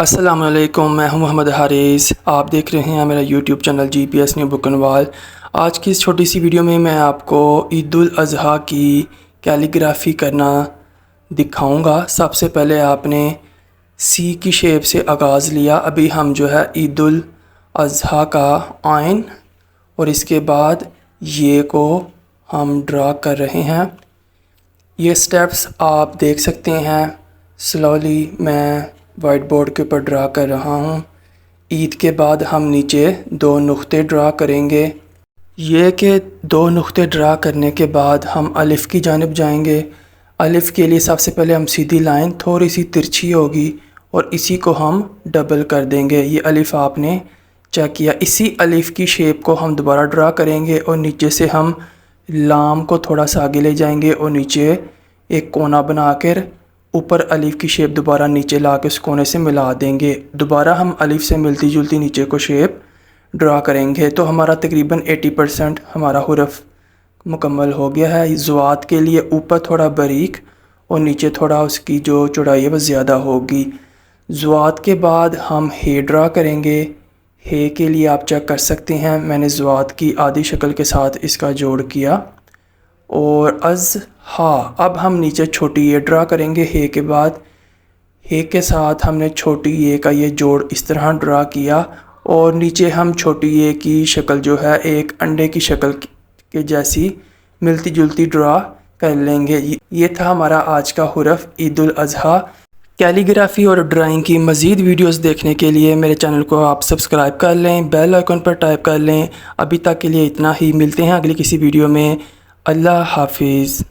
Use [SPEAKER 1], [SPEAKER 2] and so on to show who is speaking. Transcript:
[SPEAKER 1] अस्सलाम वालेकुम, मैं हूं मोहम्मद हारिस। आप देख रहे हैं मेरा यूट्यूब चैनल GPS न्यू बुकनवाल। आज की इस छोटी सी वीडियो में मैं आपको ईद उल अज़हा की कैलीग्राफी करना दिखाऊंगा। सबसे पहले आपने सी की शेप से आगाज़ लिया। अभी हम जो है ईद उल अज़हा का आइन और इसके बाद ये को हम ड्रा कर रहे हैं। ये स्टेप्स आप देख सकते हैं। स्लोली मैं वाइट बोर्ड के ऊपर ड्रा कर रहा हूँ। ईद के बाद हम नीचे 2 नुक्ते ड्रा करेंगे। ये कि 2 नुक्ते ड्रा करने के बाद हम अलिफ़ की जानिब जाएंगे। अलिफ़ के लिए सबसे पहले हम सीधी लाइन थोड़ी सी तिरछी होगी और इसी को हम डबल कर देंगे। ये अलिफ़ आपने चेक किया। इसी अलिफ़ की शेप को हम दोबारा ड्रा करेंगे और नीचे से हम लाम को थोड़ा सा आगे ले जाएंगे और नीचे एक कोना बनाकर ऊपर अलिफ़ की शेप दोबारा नीचे ला के उस कोने से मिला देंगे। दोबारा हम अलिफ़ से मिलती जुलती नीचे को शेप ड्रा करेंगे तो हमारा तकरीबन 80% हमारा हुरफ मुकम्मल हो गया है। ज़ुआत के लिए ऊपर थोड़ा बारीक और नीचे थोड़ा उसकी जो चौड़ाई है वह ज़्यादा होगी। ज़ुआत के बाद हम हे ड्रा करेंगे। हे के लिए आप चेक कर सकते हैं, मैंने ज़ुआत की आधी शक्ल के साथ इसका जोड़ किया। और अज़हा अब हम नीचे छोटी ये ड्रा करेंगे। हे के बाद हे के साथ हमने छोटी ये का ये जोड़ इस तरह ड्रा किया और नीचे हम छोटी ये की शक्ल जो है एक अंडे की शक्ल के जैसी मिलती जुलती ड्रा कर लेंगे। ये था हमारा आज का हुरफ ईद उल अज़हा। कैलीग्राफी और ड्राइंग की मज़ीद वीडियोस देखने के लिए मेरे चैनल को आप सब्सक्राइब कर लें, बेल आइकन पर टाइप कर लें। अभी तक के लिए इतना ही, मिलते हैं अगली किसी वीडियो में। अल्लाह हाफिज़।